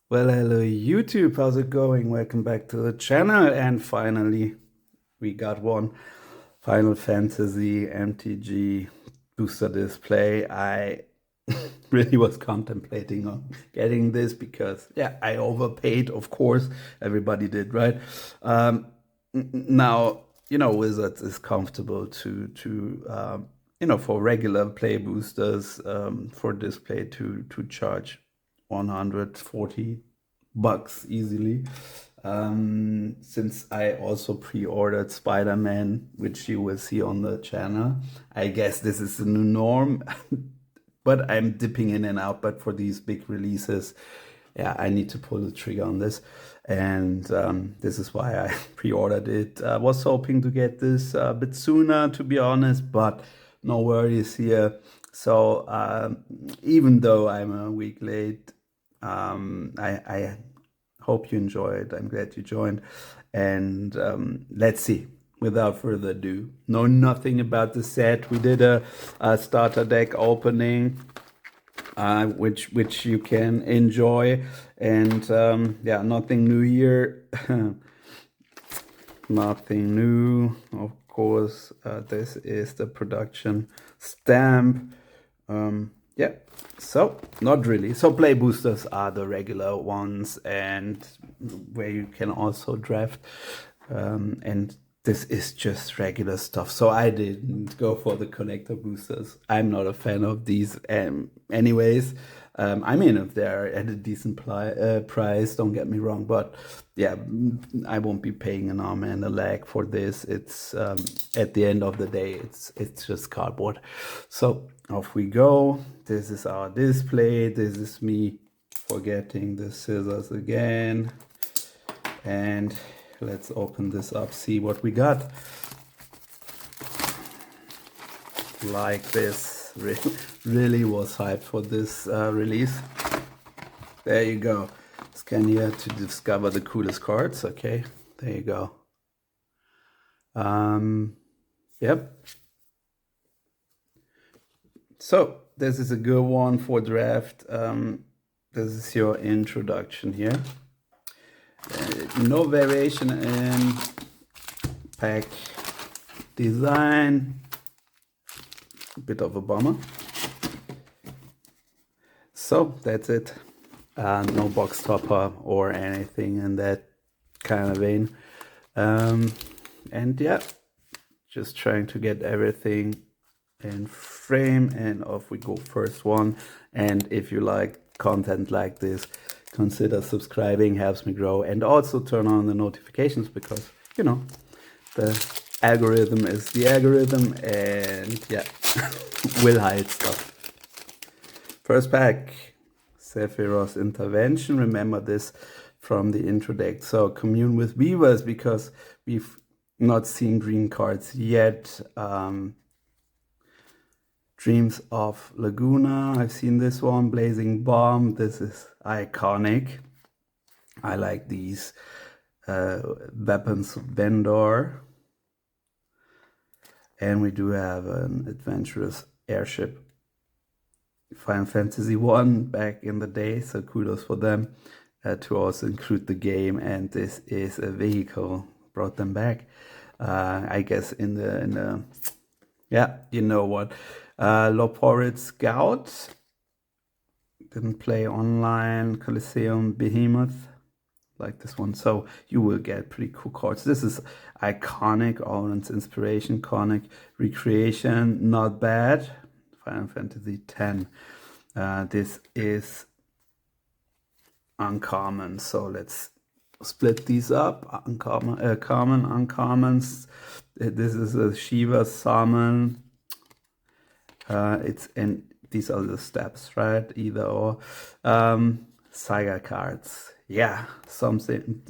Well, hello YouTube, how's it going? Welcome back to the channel, and finally we got one Final Fantasy MTG booster display. I really was contemplating on getting this because yeah, I overpaid, of course. Everybody did, right? Now, Wizards is comfortable to for regular play boosters for display to charge 140 bucks easily. Since I also pre-ordered Spider-Man, which you will see on the channel. I guess this is the new norm, but I'm dipping in and out. But for these big releases, yeah, I need to pull the trigger on this. And this is why I pre-ordered it. I was hoping to get this a bit sooner, to be honest, but no worries here. So even though I'm a week late, I hope you enjoyed. I'm glad you joined. And let's see. Without further ado, know nothing about the set. We did a starter deck opening, which you can enjoy, and yeah, nothing new here. Nothing new, of course. This is the production stamp. Yeah, so not really. So play boosters are the regular ones, and where you can also draft. And this is just regular stuff. So I didn't go for the collector boosters. I'm not a fan of these, anyways. I mean, if they're at a decent price, don't get me wrong, but yeah, I won't be paying an arm and a leg for this. It's at the end of the day, it's just cardboard. So off we go. This is our display. This is me forgetting the scissors again. And let's open this up, see what we got. Like this. Really was hyped for this release. There you go. Scan here to discover the coolest cards. Okay, there you go. Yep. So this is a good one for draft. This is your introduction here. No variation in pack design. A bit of a bummer. So that's it. No box topper or anything in that kind of vein. And yeah, just trying to get everything in frame, and off we go. First one. And if you like content like this, consider subscribing, helps me grow, and also turn on the notifications because the algorithm is the algorithm, and yeah, will hide stuff. First pack, Sephiroth's Intervention. Remember this from the intro deck. So commune with weavers, because we've not seen green cards yet. Dreams of Laguna, I've seen this one. Blazing Bomb, this is iconic. I like these. Weapons Vendor. And we do have an adventurous airship. Final Fantasy 1 back in the day, so kudos for them to also include the game. And this is a vehicle, brought them back. I guess in the yeah, you know what. Loporid Scout, didn't play online. Coliseum Behemoth, like this one. So you will get pretty cool cards. This is iconic. Orange Inspiration, Conic Recreation, not bad. Final Fantasy X. This is uncommon. So let's split these up. Uncommon, common, uncommons. This is a Shiva summon. These are the steps, right? Either or. Saga cards. Yeah, something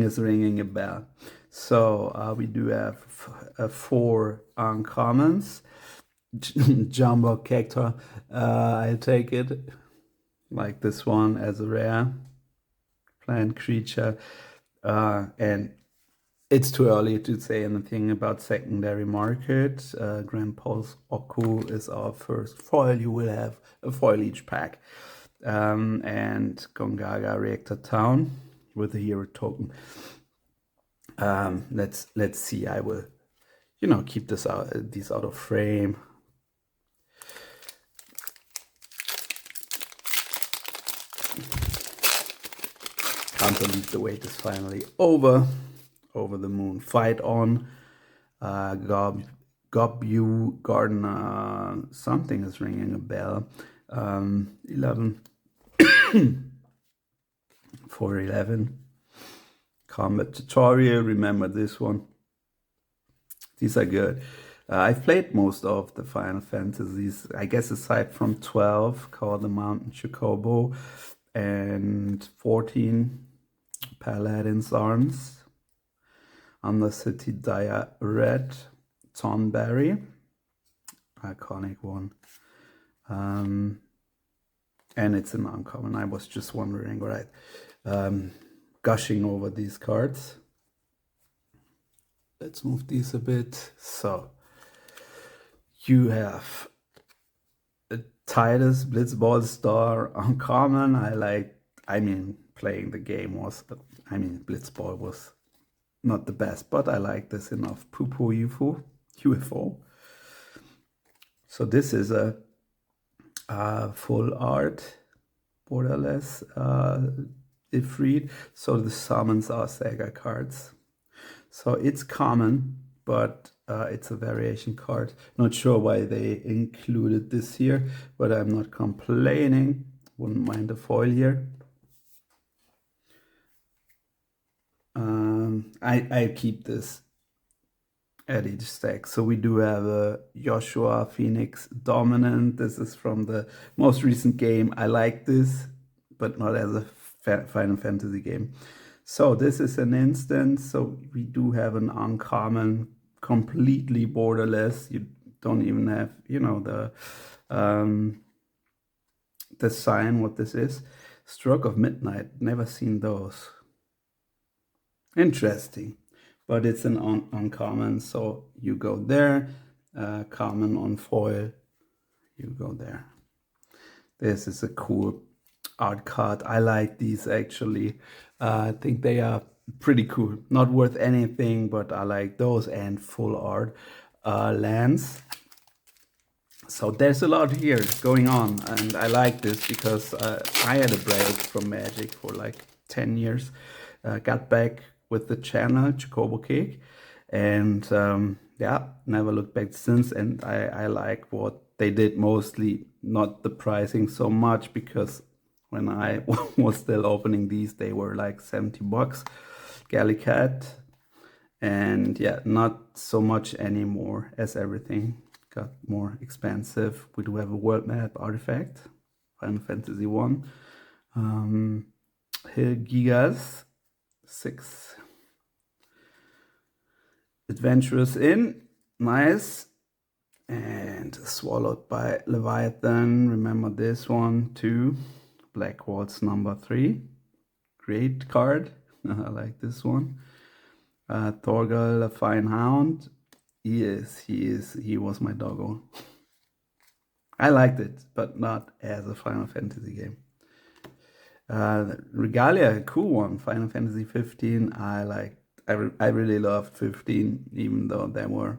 is ringing a bell. So we do have 4 uncommons. Jumbo Cactor, I take it, like this one as a rare plant creature. And it's too early to say anything about secondary market. Grand Pulse Oku is our first foil. You will have a foil each pack. and Gongaga Reactor Town with the hero token. Let's see. I will, keep these out of frame. Can't believe the wait is finally over. Over the moon. Fight on. Gobu Gardener. Something is ringing a bell. 11 for 11. Combat tutorial. Remember this one. These are good. I've played most of the Final Fantasies, I guess, aside from 12, called the Mountain Chocobo, and 14, Paladin's Arms, Undercity Dire Red, Tonberry, iconic one. And it's an uncommon. I was just wondering, right? Gushing over these cards. Let's move these a bit. So you have a Titus Blitzball Star uncommon. Playing the game was, Blitzball was not the best, but I like this enough. Poo-poo UFO. So this is a full art, borderless, Ifrit. So the summons are Saga cards. So it's common, but it's a variation card. Not sure why they included this here, but I'm not complaining. Wouldn't mind the foil here. I keep this at each stack. So we do have a Joshua Phoenix Dominant. This is from the most recent game. I like this, but not as a Final Fantasy game. So this is an instance. So we do have an uncommon, completely borderless. You don't even have, the sign, what this is. Stroke of Midnight. Never seen those. Interesting. But it's an uncommon, so you go there. Common on foil, you go there. This is a cool art card. I like these actually. I think they are pretty cool. Not worth anything, but I like those, and full art lands. So there's a lot here going on, and I like this because I had a break from Magic for like 10 years. Got back with the channel Chocobo Cake, and never looked back since. And I like what they did, mostly not the pricing so much, because when I was still opening these, they were like 70 bucks. Gallicat, and yeah, not so much anymore, as everything got more expensive. We do have a world map artifact, Final Fantasy 1. Hill Gigas 6. Adventurous Inn, nice. And Swallowed by Leviathan, remember this one too. Black Waltz number 3, great card. I like this one. Thorgal, a fine hound. He was my doggo. I liked it, but not as a Final Fantasy game. Regalia, a cool one. Final Fantasy 15. I really loved 15, even though there were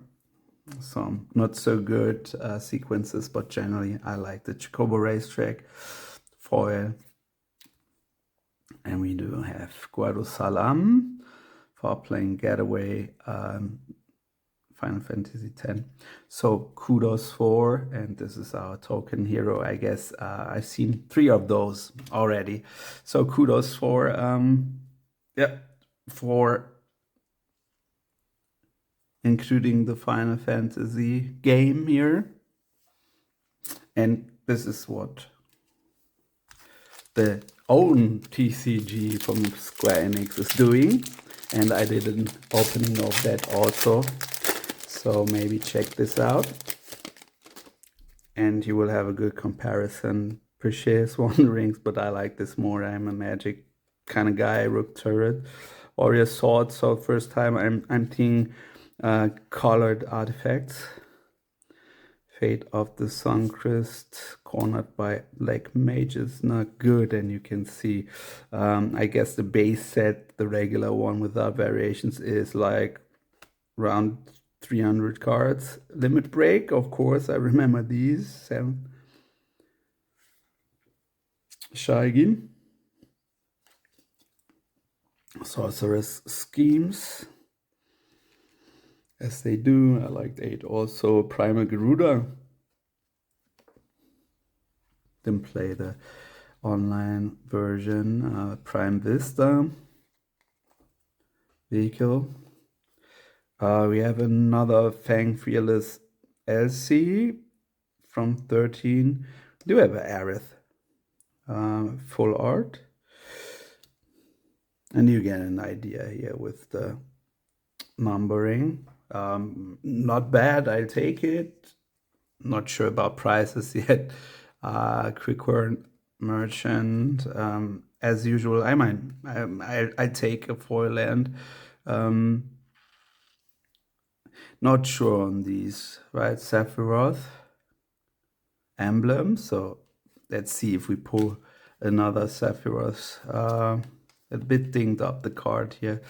some not so good sequences, but generally I like the Chocobo Racetrack foil. And we do have Guado Salam for playing Getaway, Final Fantasy X. So kudos for, and this is our token hero. I guess I've seen 3 of those already. So kudos for, for including the Final Fantasy game here. And this is what the own TCG from Square Enix is doing. And I did an opening of that also. So maybe check this out. And you will have a good comparison. Precious Wanderings, but I like this more. I'm a Magic kind of guy. Rook Turret, Warrior Sword. So first time I'm seeing colored artifacts. Fate of the Suncrest, cornered by Black Mage is not good, and you can see, I guess the base set, the regular one without variations, is like around 300 cards. Limit Break, of course, I remember these. 7. Shaigin. Sorceress Schemes, as they do. I liked 8 also. Primal Garuda. Didn't play the online version. Prime Vista. Vehicle. We have another Fang Fearless LC from 13. We do have an Aerith. Full art. And you get an idea here with the numbering. Not bad, I'll take it. Not sure about prices yet. Quick Word Merchant. As usual, I take a foil land. Not sure on these, right? Sephiroth emblem. So let's see if we pull another Sephiroth. A bit dinged up the card here.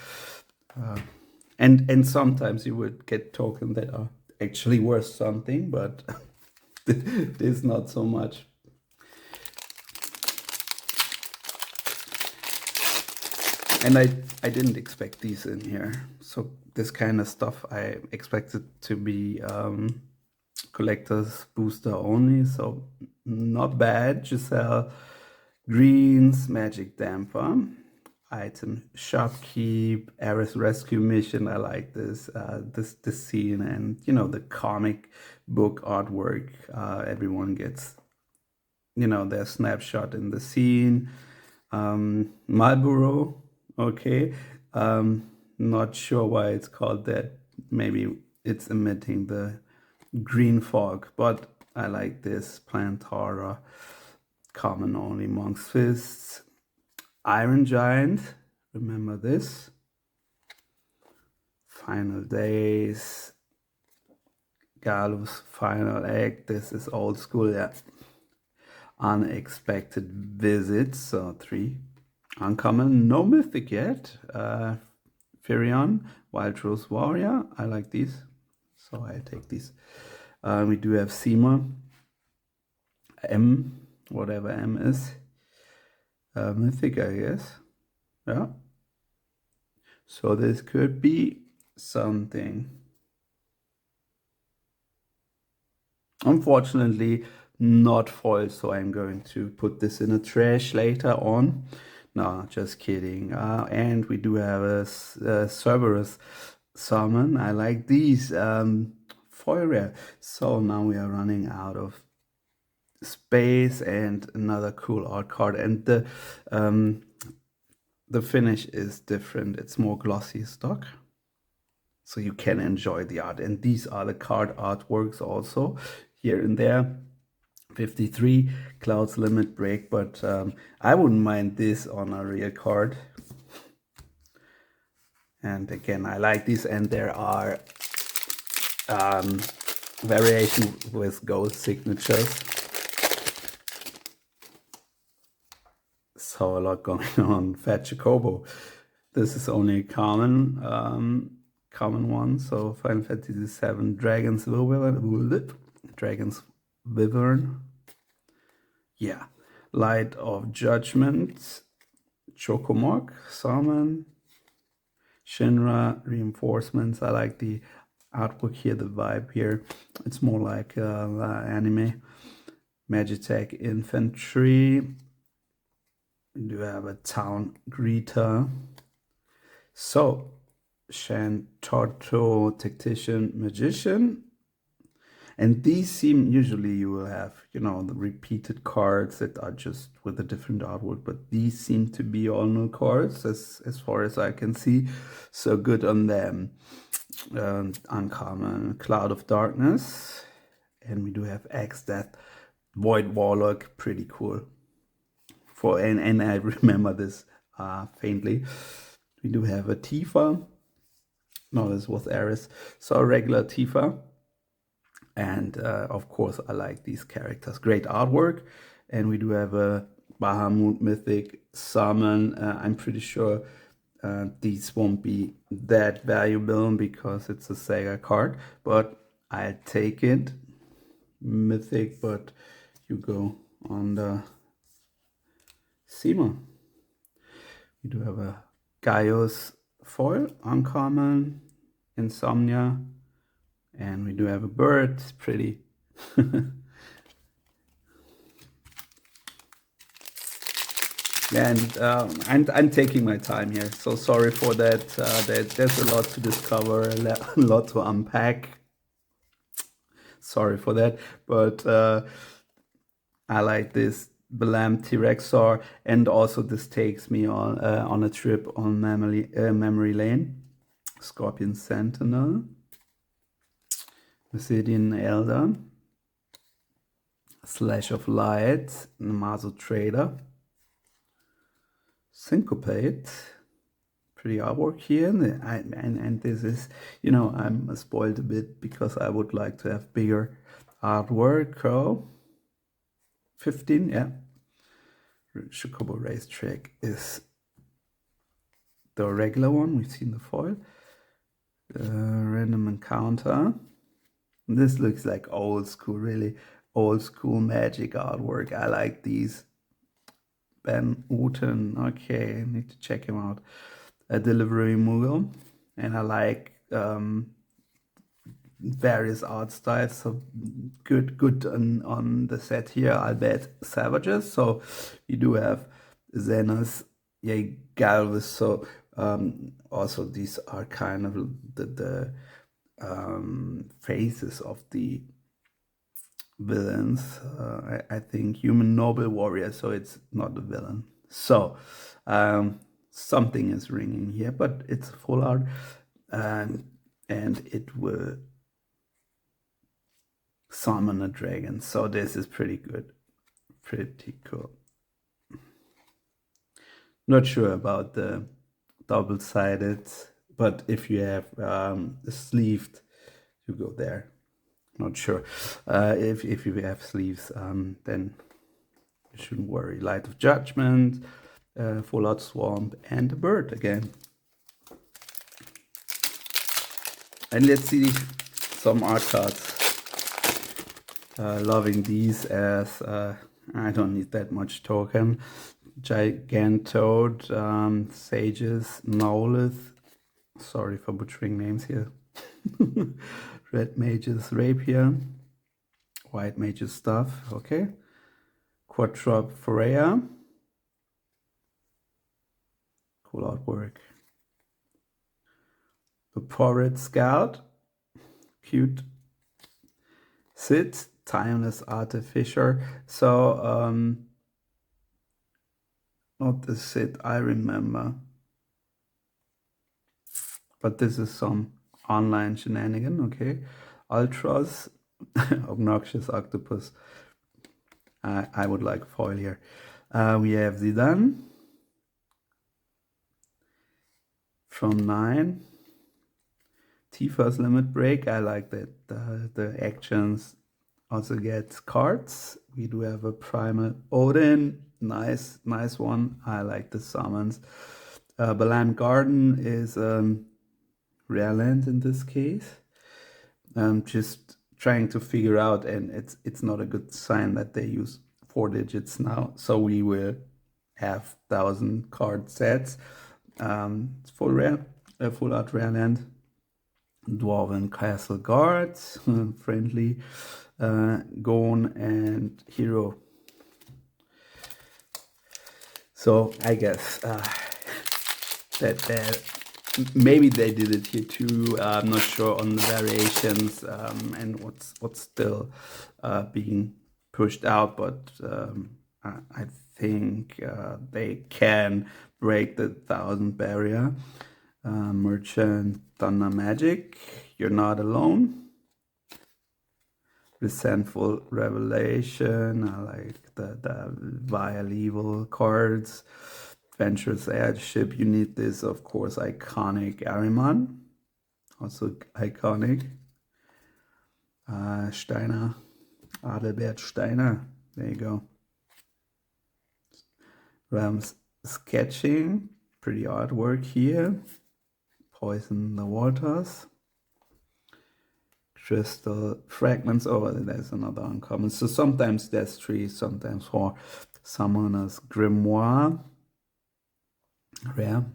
And sometimes you would get tokens that are actually worth something, but this not so much. And I didn't expect these in here. So this kind of stuff I expected to be collector's booster only. So not bad. Giselle Greens, Magic Damper. Item Shopkeep, Aerith Rescue Mission. I like this this scene, and you know, the comic book artwork. Everyone gets, you know, their snapshot in the scene. Marlboro, okay. Not sure why it's called that. Maybe it's emitting the green fog, but I like this. Plantara, common only. Monk's Fists. Iron Giant, remember this. Final Days. Galus Final Act, this is old school, yeah. Unexpected Visits, so 3. Uncommon, no mythic yet. Firion, Wild Rose Warrior, I like these, so I take these. We do have Seema, M, whatever M is. Mythic, I guess. Yeah. So this could be something. Unfortunately, not foil, so I'm going to put this in a trash later on. No, just kidding. And we do have a Cerberus summon. I like these. Foil rare. So now we are running out of space, and another cool art card, and the finish is different. It's more glossy stock, so you can enjoy the art. And these are the card artworks also here and there. 53 Clouds Limit Break, but I wouldn't mind this on a real card. And again, I like these, and there are variations with gold signatures. So a lot going on. Fat Jacobo. This is only a common one. So Final Fantasy VII Dragon's Wyvern. Yeah. Light of Judgment. Chocomok Summon. Shinra Reinforcements. I like the artwork here, the vibe here. It's more like anime. Magitech Infantry. We do have a Town Greeter. So, Shantorto Tactician Magician. And these seem, usually you will have, you know, the repeated cards that are just with a different artwork, but these seem to be all new cards as far as I can see. So good on them. Uncommon Cloud of Darkness. And we do have X-Death Void Warlock, pretty cool. And I remember this faintly. We do have a Tifa. No, this was Ares. So a regular Tifa. And of course, I like these characters. Great artwork. And we do have a Bahamut Mythic Summon. I'm pretty sure these won't be that valuable because it's a Sega card, but I'll take it. Mythic, but you go on the SEMA. We do have a Gaius foil, uncommon, Insomnia, and we do have a bird. It's pretty. And I'm taking my time here, so sorry for that. There's a lot to discover, a lot to unpack. Sorry for that, but I like this Balam T-Rexor, and also this takes me on a trip on memory lane. Scorpion Sentinel, Obsidian Elder, Slash of Light, Namazo Trader, Syncopate. Pretty artwork here, and this is, you know, I'm spoiled a bit because I would like to have bigger artwork. Oh, 15, yeah. Chocobo Racetrack is the regular one. We've seen the foil. Random Encounter. This looks like old school, really old school Magic artwork. I like these. Ben Uten, okay, I need to check him out. A Delivery Moogle, and I like various art styles. So good on the set here. I'll bet Savages. So you do have Xenos, yeah, Galvus. So also these are kind of the faces of the villains. I think Human Noble Warrior, so it's not a villain. So something is ringing here, but it's full art, and it will summon a dragon. So this is pretty good, pretty cool. Not sure about the double-sided, but if you have sleeved, you go there. Not sure. If you have sleeves, then you shouldn't worry. Light of Judgment, Fallout Swamp, and a bird again. And let's see some art cards. Loving these as I don't need that much token. Gigantoad, Sages, Nolith. Sorry for butchering names here. Red Mage's Rapier. White Mage's Staff. Okay. Quadrop Freya. Cool artwork. The Porrid Scout. Cute. Sid. Timeless Artificer. So, not the Sid I remember. But this is some online shenanigan, okay. Ultras. Obnoxious Octopus. I would like foil here. We have Zidane. From 9. Tifa's Limit Break. I like that the actions also get cards. We do have a Primal Odin. Nice one. I like the summons. Balam Garden is rare land in this case. Just trying to figure out, and it's not a good sign that they use 4 digits now. So we will have 1,000 card sets. It's full art rare land. Dwarven Castle Guards, friendly, Gone, and Hero. So I guess that maybe they did it here too. I'm not sure on the variations and what's still being pushed out, but I think they can break the 1,000 barrier. Merchant Thunder Magic, You're Not Alone. Resentful Revelation, I like the Vile Evil cards. Adventurous Airship, you need this, of course. Iconic Ariman, also iconic. Steiner, Adelbert Steiner. There you go. Rams sketching, pretty artwork here. Poison the waters. Crystal fragments. Oh, there's another uncommon. So sometimes there's 3, sometimes 4. Summoner's Grimoire. Rare.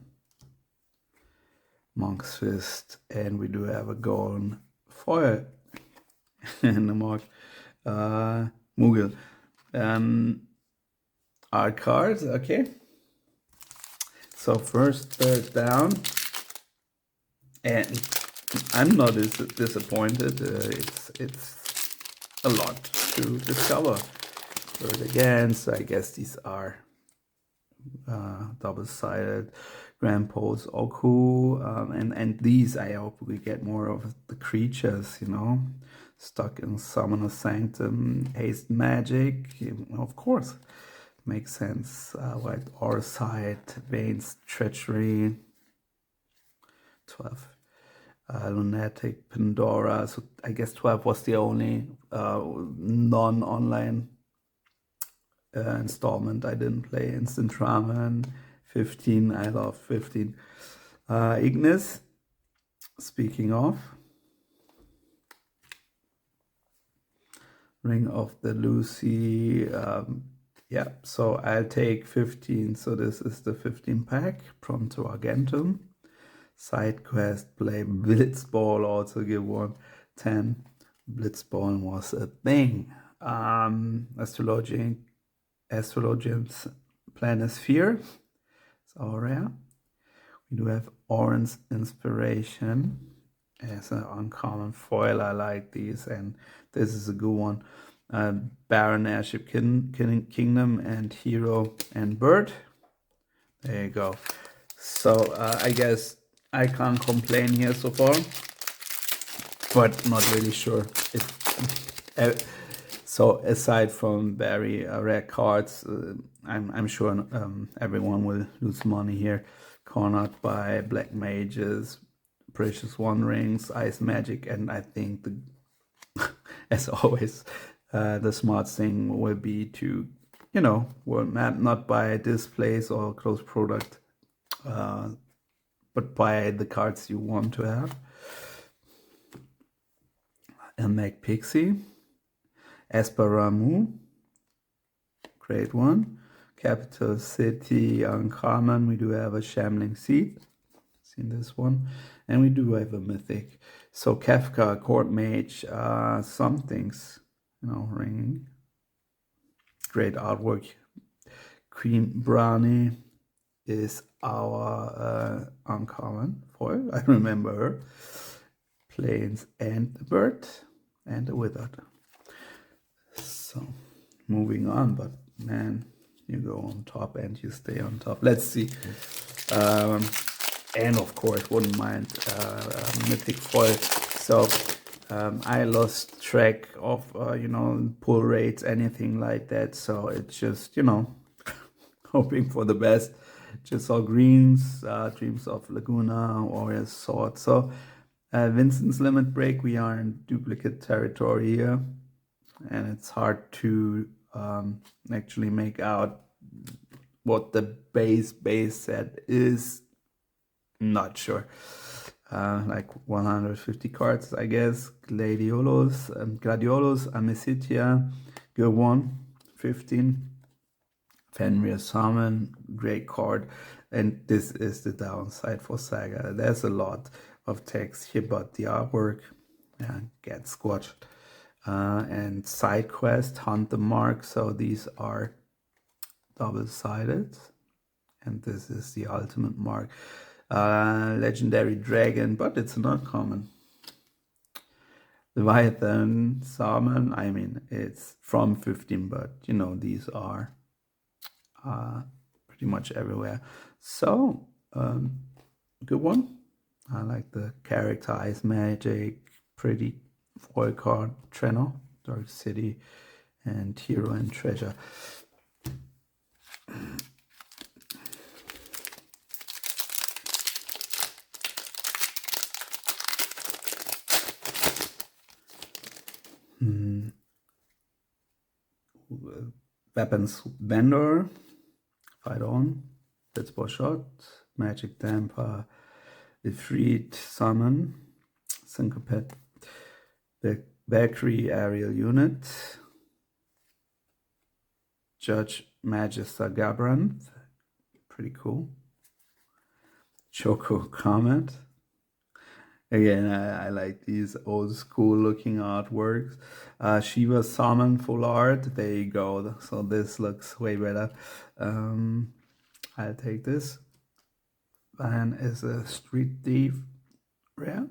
Monk's Fist. And we do have a golden foil in the mark. Moogle. Art cards, okay. So first down. And I'm not disappointed. It's a lot to discover. Bird again, so I guess these are double-sided. Grand Pose Oku, and these I hope we get more of the creatures, you know. Stuck in Summoner's Sanctum, Haste Magic, of course, makes sense. White Orsight, Veins Treachery, 12. Lunatic Pandora, so I guess 12 was the only non-online installment I didn't play. Instant Ramen, 15, I love 15. Ignis, speaking of. Ring of the Lucy, yeah, so I'll take 15, so this is the 15 pack, Prompto Argentum. Side quest, play Blitzball, also give 1, 10. Blitzball was a thing. Astrologians Planisphere, it's our rare. We do have Orange Inspiration as an uncommon foil. I like these, and this is a good one. Baron Airship Kingdom and Hero and Bird. There you go. So I guess I can't complain here so far, but not really sure if so aside from very rare cards, I'm sure everyone will lose money here. Cornered by Black Mages, Precious One Rings, Ice Magic, and I think as always the smart thing will be to, you know, not buy displays or closed product, but buy the cards you want to have. And Meg Pixie, Esperamu, great one. Capital City, uncommon. We do have a Shambling Seed, seen this one, and we do have a mythic. So Kefka, Court Mage, some things, you know, ringing. Great artwork. Queen Brownie is our uncommon foil. I remember her. Plains and the Bird and the Withered. So moving on, but man, you go on top and you stay on top. Let's see. And of course, wouldn't mind mythic foil. So I lost track of you know, pull rates, anything like that. So it's just, you know, hoping for the best. Just all greens, Dreams of Laguna, Warrior's Sword. So Vincent's Limit Break, we are in duplicate territory here, and it's hard to actually make out what the base set is. Not sure. Like 150 cards, I guess. Gladiolos, Amicitia, go 1, 15. Fenrir Summon, great card. And this is the downside for Saga. There's a lot of text here, but the artwork gets squashed. And side quest, Hunt the Mark. So these are double-sided. And this is the ultimate mark. Legendary Dragon, but it's not common. Leviathan, Salmon, I mean, it's from 15, but you know, these are pretty much everywhere. So, good one. I like the character, Ice Magic, pretty foil card, Trenor, Dark City, and Hero and Treasure. Weapons vendor, fight on, blitzball shot, magic damper, Ifrit summon, syncopate, Valkyrie aerial unit, Judge Magister Gabranth, pretty cool. Choco Comet. Again, I like these old school looking artworks. Shiva Summon full art. There you go. So this looks way better. I'll take this. Van is a street thief. Rare.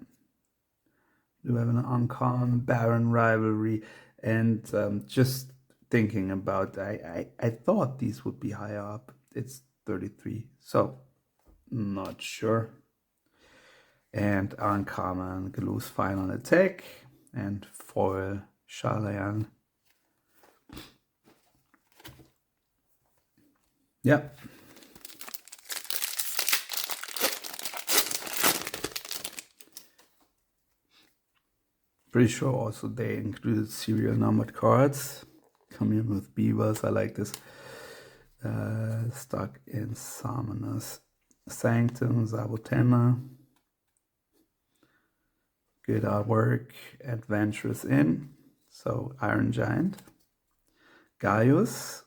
Do have an uncommon Baron rivalry. And just thinking about, I thought these would be higher up. It's 33. So not sure. And uncommon Galoo's final attack and foil Shalayan. Yeah. Pretty sure also they included serial numbered cards. Come in with beavers. I like this. Stuck in Summoner's Sanctum, Zabotena. Good artwork. Adventurous Inn. So Iron Giant. Gaius.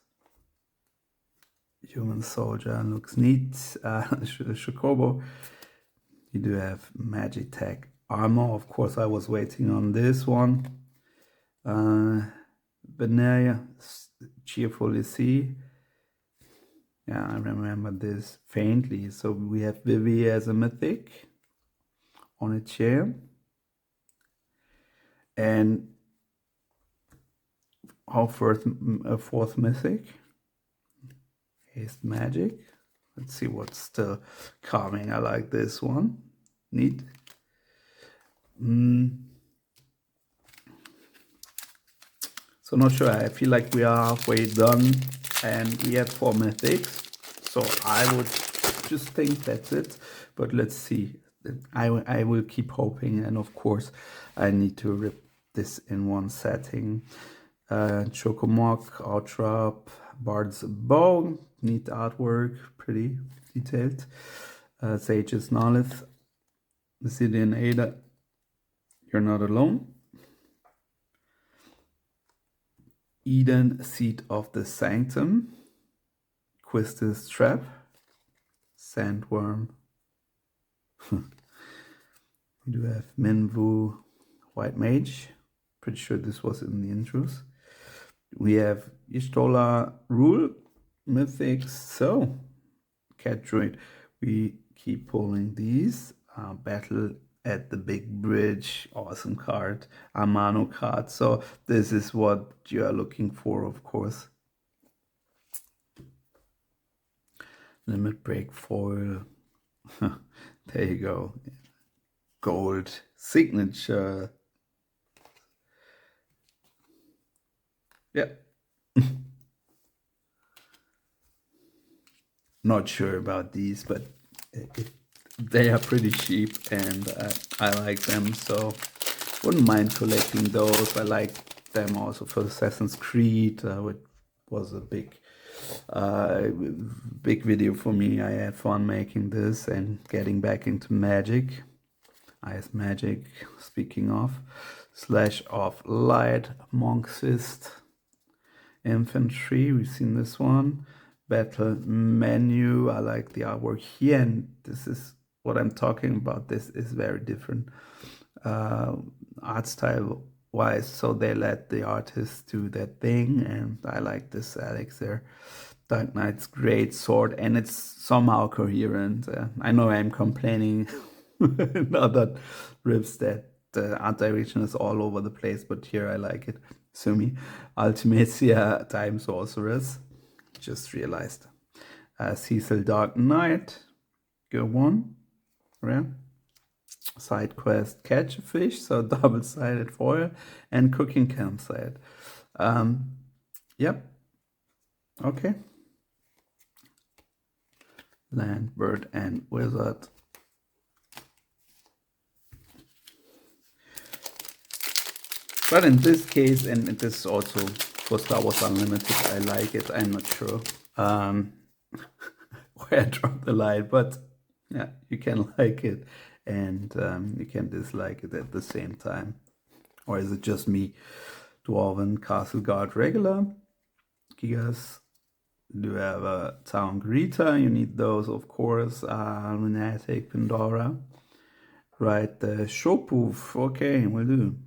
Human Soldier looks neat. Shokobo. You do have Magitech armor. Of course, I was waiting on this one. Benaria, Cheerfully See. Yeah, I remember this faintly. So we have Vivi as a mythic on a chair. And our fourth mythic. Haste Magic. Let's see what's still coming. I like this one. Neat. So not sure. I feel like we are halfway done and we had 4 mythics. So I would just think that's it. But let's see. I will keep hoping. And of course, I need to rip this in one setting. Chocomok, Outrap, Bard's Bow. Neat artwork. Pretty detailed. Sage's Nolith. Obsidian Ada. You're Not Alone. Eden, Seat of the Sanctum. Quistis Trap. Sandworm. We do have Minwu, White Mage. Pretty sure this was in the intros. We have Ishtola Rule, Mythics. So, Cat Druid. We keep pulling these. Battle at the Big Bridge, awesome card. Amano card. So this is what you are looking for, of course. Limit Break foil. There you go. Gold signature. Yeah. Not sure about these, but they are pretty cheap and I like them, so wouldn't mind collecting those. I like them also for Assassin's Creed, which was a big video for me. I had fun making this and getting back into Magic. Ice Magic, speaking of. Slash of Light, Monk Fist, Infantry, we've seen this one. Battle Menu, I like the artwork here, and this is what I'm talking about. This is very different art style wise, so they let the artists do their thing, and I like this Alex there. Dark Knight's great sword, and it's somehow coherent. I know I'm complaining in other rips that the art direction is all over the place, but here I like it. Sumi, Ultimacia Time Sorceress. Just realized. Cecil Dark Knight. Go one. Yeah. Side quest Catch a Fish, so double-sided foil, and Cooking Campsite. Yep. Okay. Land, Bird, and Wizard. But in this case, and this is also for Star Wars Unlimited, I like it. I'm not sure where I dropped the line, but yeah, you can like it and you can dislike it at the same time. Or is it just me? Dwarven Castle Guard regular. Gigas. Do have a Town Greeter. You need those, of course. Lunatic Pandora. Right, the Shopoof. Okay, will do.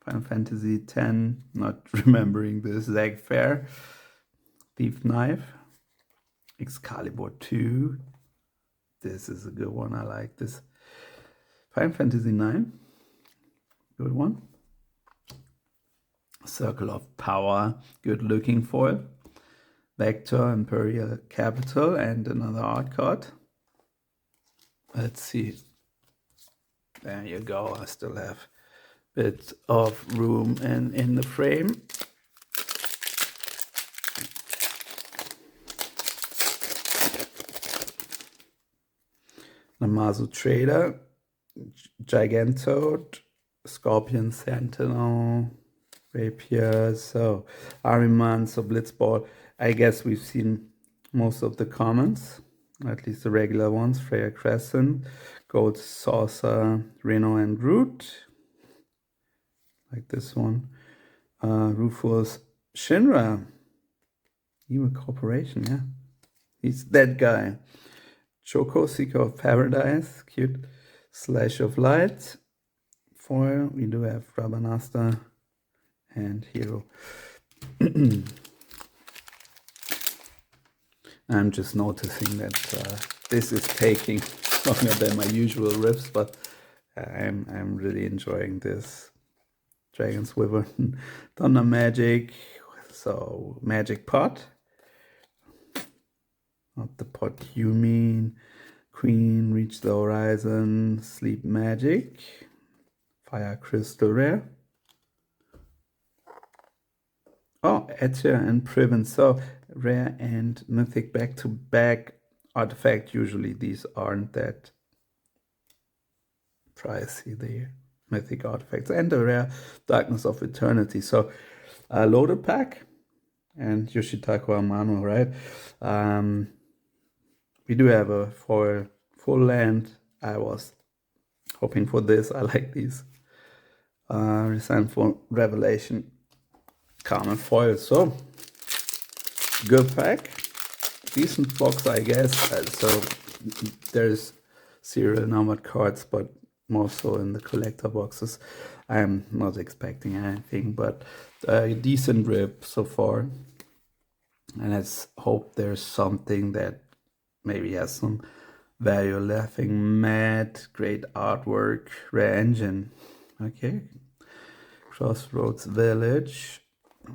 Final Fantasy X. Not remembering this. Zag Fair. Thief Knife. Excalibur 2. This is a good one. I like this. Final Fantasy IX. Good one. Circle of Power. Good looking foil. Vector, Imperial Capital, and another art card. Let's see. There you go. I still have a bit of room in the frame. Namazu Trader, Gigantode, Scorpion Sentinel, Rapier, so Ariman, so Blitzball. I guess we've seen most of the commons, at least the regular ones. Freya Crescent, Gold Saucer, Reno and Root, like this one. Rufus Shinra, Evil Corporation, yeah. He's that guy. Choco, Seeker of Paradise, cute. Slash of Light, foil. We do have Rabanasta and Hero. I'm just noticing that this is taking longer than my usual riffs, but I'm really enjoying this. Dragon's Wyvern, Thunder Magic, so Magic Pot. Not the pot you mean. Queen, Reach the Horizon, Sleep Magic, Fire Crystal Rare. Oh, Etcher and Priven. So rare and mythic back-to-back artifact. Usually these aren't that pricey, the mythic artifacts. And the rare Darkness of Eternity. So a loaded pack and Yoshitaka Amano, right? We do have a foil full land. I was hoping for this. I like these. Resentful Revelation. Common foil, so good pack, decent box, I guess. So there's serial numbered cards, but more so in the collector boxes. I'm not expecting anything, but a decent rip so far. And let's hope there's something that maybe has some value. Laughing Mad, great artwork, rare engine. Okay, Crossroads Village.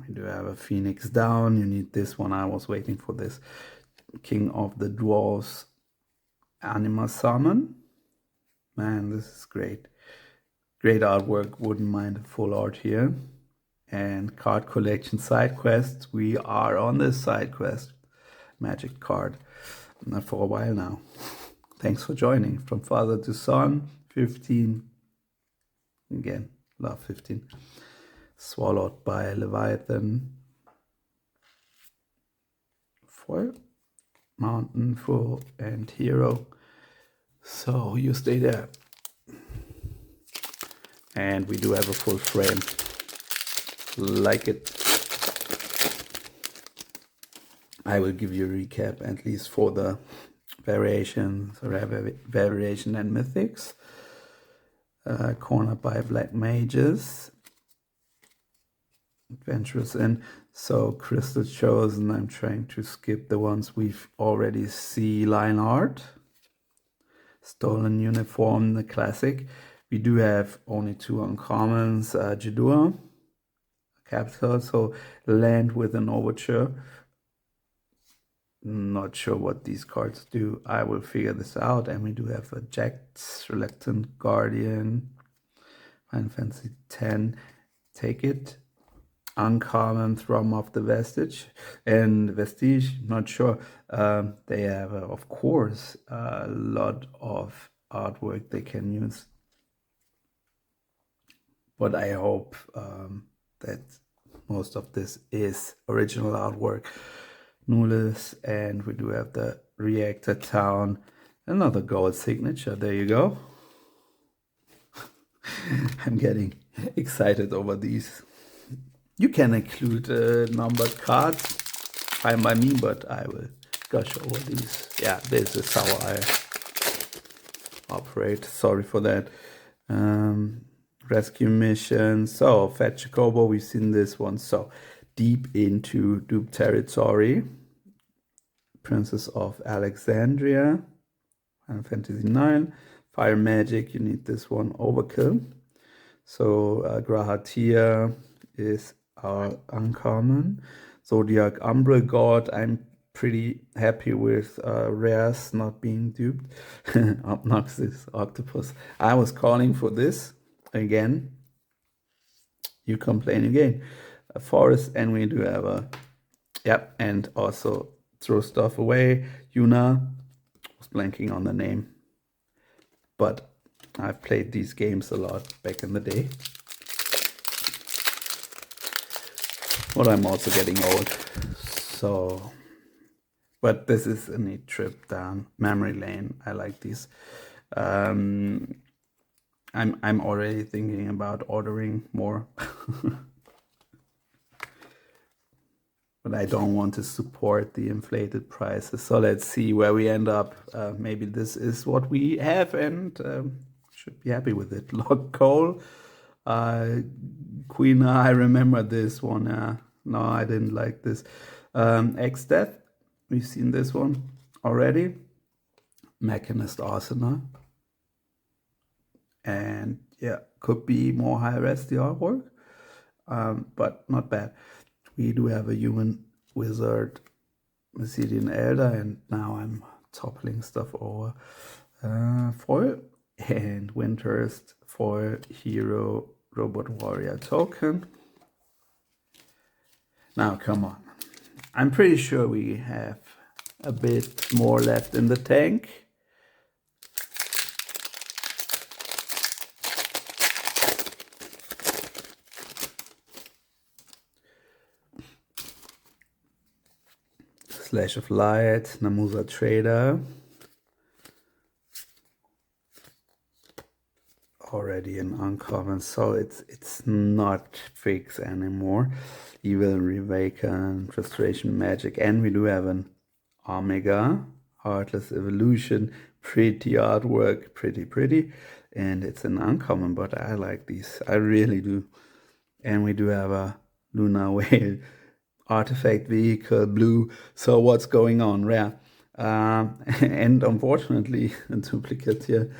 We do have a Phoenix Down. You need this one. I was waiting for this. King of the Dwarves Anima Summon. Man, this is great. Great artwork. Wouldn't mind the full art here. And card collection side quests. We are on this side quest. Magic card. Not for a while now. Thanks for joining. From Father to Son. 15. Again, love 15. Swallowed by Leviathan. Foil, Mountain, Full, and Hero. So you stay there. And we do have a full frame. Like it. I will give you a recap, at least for the variations, variation and mythics. Cornered by Black Mages. Adventurous in. So Crystal Chosen, I'm trying to skip the ones we've already see line art. Stolen Uniform, the classic. We do have only two uncommons, Jadua, Capital, so land with an overture. Not sure what these cards do. I will figure this out. And we do have a Jax, Reluctant Guardian, Final Fantasy X, take it. Uncommon, Thrum of the Vestige, and Vestige, not sure. They have, of course, a lot of artwork they can use. but I hope that most of this is original artwork. Nulis, and we do have the Reactor Town, another gold signature. There you go. I'm getting excited over these. You can include numbered cards, fine by me, but I will gush over these. Yeah, this is how I operate. Sorry for that. Rescue mission. So, Fat Jacobo, we've seen this one. So, deep into Duke territory. Princess of Alexandria. Final Fantasy 9. Fire Magic, you need this one. Overkill. So, Grahatia is our uncommon. Zodiac Umbral God, I'm pretty happy with rares not being duped. Obnoxious Octopus. I was calling for this again. You complain again. A forest, and we do have a, yep, and also throw stuff away. Yuna, was blanking on the name, but I've played these games a lot back in the day. But I'm also getting old, so, but this is a neat trip down memory lane. I like these. I'm already thinking about ordering more. But I don't want to support the inflated prices. So let's see where we end up. Maybe this is what we have, and should be happy with it. Log Cole, Queen, I remember this one. No, I didn't like this. X-Death, we've seen this one already. Mechanist Arsenal. And yeah, could be more high-res the artwork, but not bad. We do have a human wizard, Mesedian Elder, and now I'm toppling stuff over. Foil and Windhurst foil hero robot warrior token. Now, come on. I'm pretty sure we have a bit more left in the tank. Slash of Light, Namusa Trader. Already an uncommon, so it's not fixed anymore. Evil Reawaken, Frustration Magic, and we do have an Omega, Heartless Evolution, pretty artwork, pretty, and it's an uncommon, but I like these, I really do. And we do have a Lunar Whale, Artifact Vehicle, blue, so what's going on, rare. And unfortunately, a duplicate here.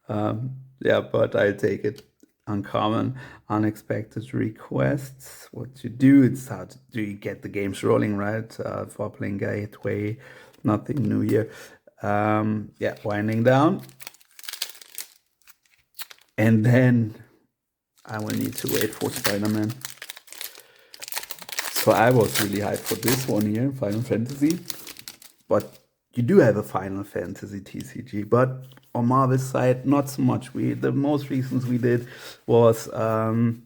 Yeah, but I'll take it. Uncommon, unexpected requests. What you do, it's how do you get the games rolling, right? For playing Gateway, nothing new here. Yeah, winding down. And then I will need to wait for Spider-Man. So I was really hyped for this one here, Final Fantasy. But you do have a Final Fantasy TCG, but on Marvel's side, not so much. The most recent we did was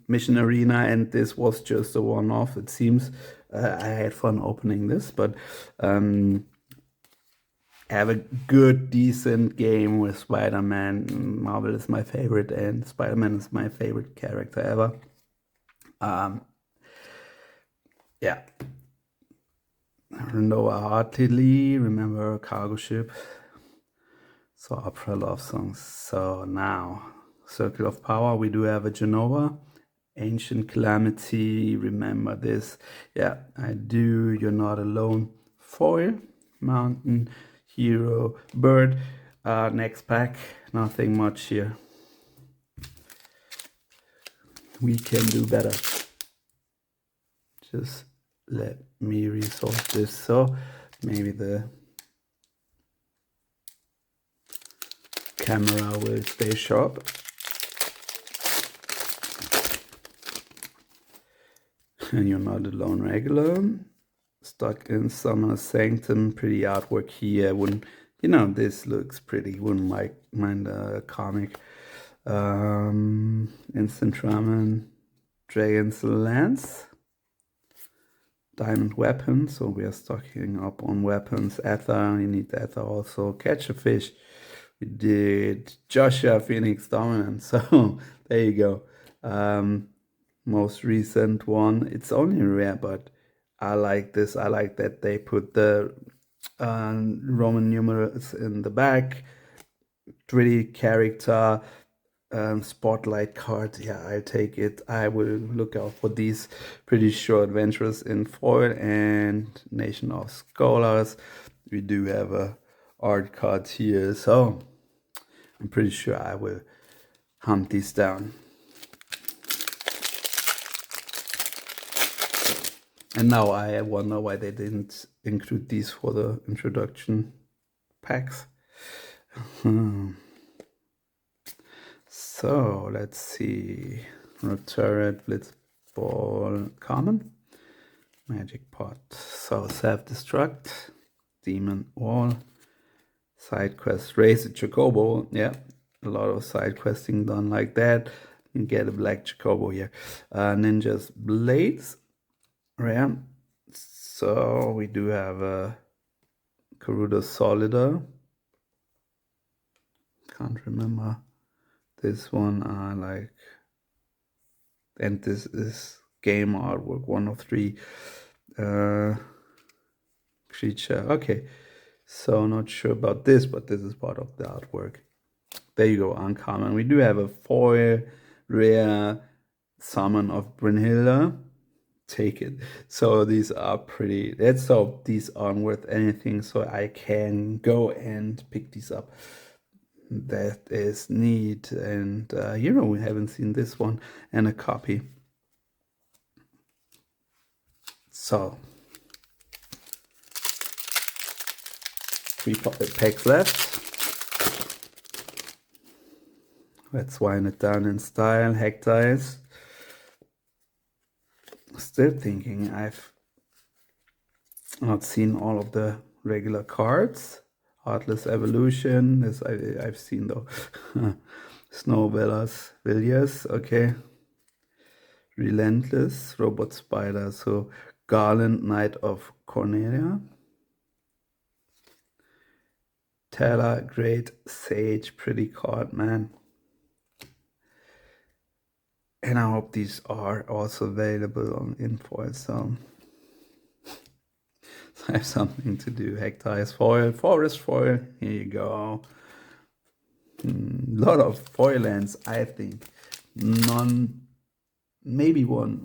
Mission Arena, and this was just a one-off, it seems. I had fun opening this, but have a good, decent game with Spider-Man. Marvel is my favorite, and Spider-Man is my favorite character ever. Yeah. Noah Hartley, remember Cargo Ship. So opera love songs. So now, Circle of Power, we do have a Genova. Ancient Calamity, remember this. Yeah, I do. You're Not Alone. Foil, Mountain, Hero, Bird. Next pack, nothing much here. We can do better. Just let me resolve this. So maybe the camera will stay sharp. And You're Not Alone regular. Stuck in Summer Sanctum, pretty artwork here. Wouldn't, this looks pretty. Wouldn't mind a comic. Instant Ramen, Dragon's Lance, Diamond Weapon, so we are stocking up on weapons. Ether, you need Ether also. Catch a Fish, we did Joshua Phoenix Dominant, so there you go. Most recent one, it's only rare, but I like this. I like that they put the Roman numerals in the back. Pretty character. Spotlight card, yeah, I'll take it. I will look out for these. Pretty sure Adventurers in foil and Nation of Scholars. We do have a art card here, so I'm pretty sure I will hunt these down. And now I wonder why they didn't include these for the introduction packs. So let's see. Road Turret, Blitzball, Common, Magic Pot. So Self-Destruct, Demon Wall, Side Quest, Race a Chocobo. Yeah, a lot of side questing done like that. You get a black Chocobo here. Ninja's Blades, rare. So we do have a Karuda Solida. Can't remember this one. I like, and this is game artwork 1 of 3. Creature. Okay, so not sure about this, but this is part of the artwork. There you go, uncommon. We do have a foil rare summon of Brynhilda. Take it. So these are pretty. Let's hope these aren't worth anything, so I can go and pick these up. That is neat. And hero, we haven't seen this one, and a copy. So 3 packs left. Let's wind it down in style. Hack dice. Still thinking I've not seen all of the regular cards. Heartless Evolution, this I've seen though. Snow Villiers, okay. Relentless, Robot Spider, so Garland, Knight of Cornelia. Tala, Great Sage, pretty card, man. And I hope these are also available on Infoil, so I have something to do. Hectire's foil, Forest foil, here you go. A lot of foil lands, I think. None, maybe one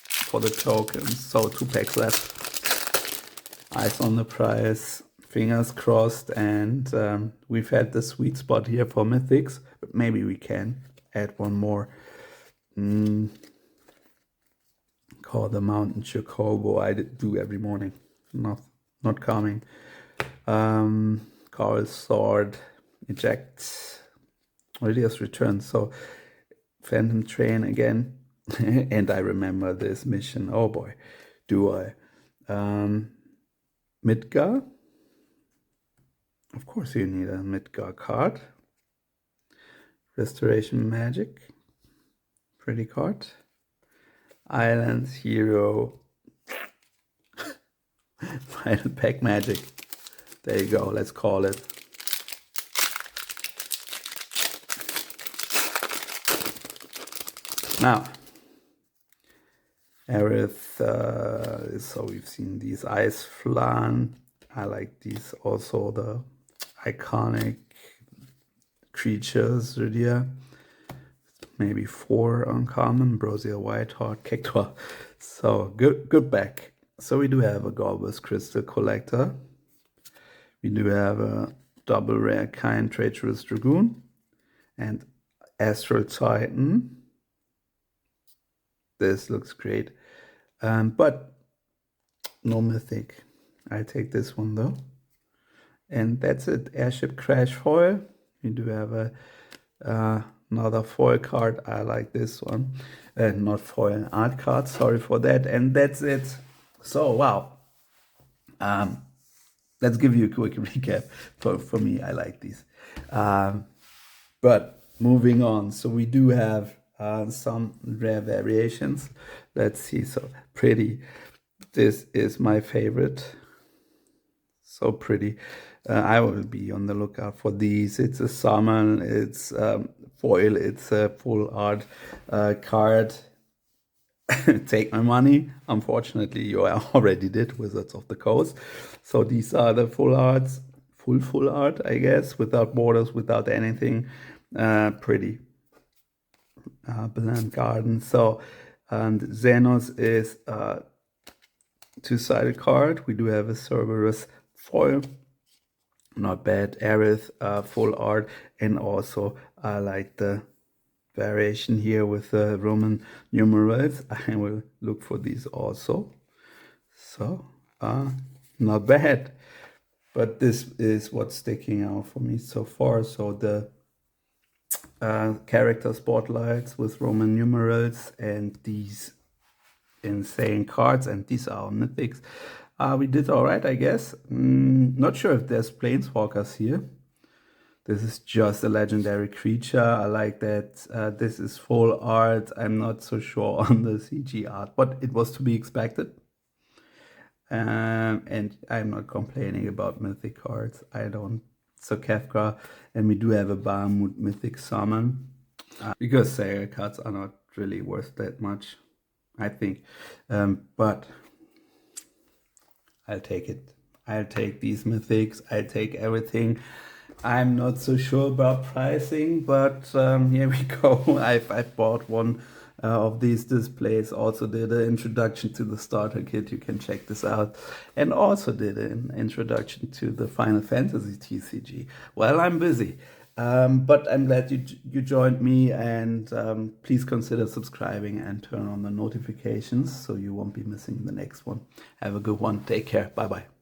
for the tokens. So 2 packs left. Eyes on the prize, fingers crossed, and we've had the sweet spot here for mythics, but maybe we can add one more. Call the Mountain Chocobo. I do every morning. Not coming. Carl's Sword, Eject, Lydia's Return. So Phantom Train again. And I remember this mission. Oh boy, do I. Midgar. Of course you need a Midgar card. Restoration Magic. Pretty card. Island Hero. Final Pack Magic. There you go, let's call it. Now, Aerith, so we've seen these Ice Flan. I like these also, the iconic creatures, Rydia. Maybe 4 uncommon, Brosia Whiteheart, Cactua. So good back. So we do have a Gorbus Crystal Collector. We do have a double rare Kind Treacherous Dragoon and Astral Titan. This looks great, but no mythic. I take this one though. And that's it. Airship Crash foil. We do have a another foil card. I like this one. Not foil, art card. Sorry for that. And that's it. So wow. Let's give you a quick recap. For me, I like these. But moving on. So we do have some rare variations. Let's see. So pretty. This is my favorite. So pretty. I will be on the lookout for these. It's a summon, it's foil, it's a full art card. Take my money. Unfortunately, you already did Wizards of the Coast. So these are the full arts, full art, I guess, without borders, without anything. Pretty. Bland Garden. So, and Xenos is a two-sided card. We do have a Cerberus foil. Not bad. Aerith, full art. And also, I like the variation here with the Roman numerals. I will look for these also. So, not bad. But this is what's sticking out for me so far. So the character spotlights with Roman numerals and these insane cards, and these are mythics. We did all right, I guess. Not sure if there's planeswalkers here. This is just a legendary creature. I like that this is full art. I'm not so sure on the CG art, but it was to be expected. And I'm not complaining about mythic cards. I don't. So Kefka, and we do have a Bahamut mythic summon. Because Saga cards are not really worth that much, I think. But I'll take it. I'll take these mythics. I'll take everything. I'm not so sure about pricing, but here we go. I've bought one of these displays. Also did an introduction to the starter kit. You can check this out. And also did an introduction to the Final Fantasy TCG. Well, I'm busy. But I'm glad you joined me, and please consider subscribing and turn on the notifications so you won't be missing the next one. Have a good one. Take care. Bye bye.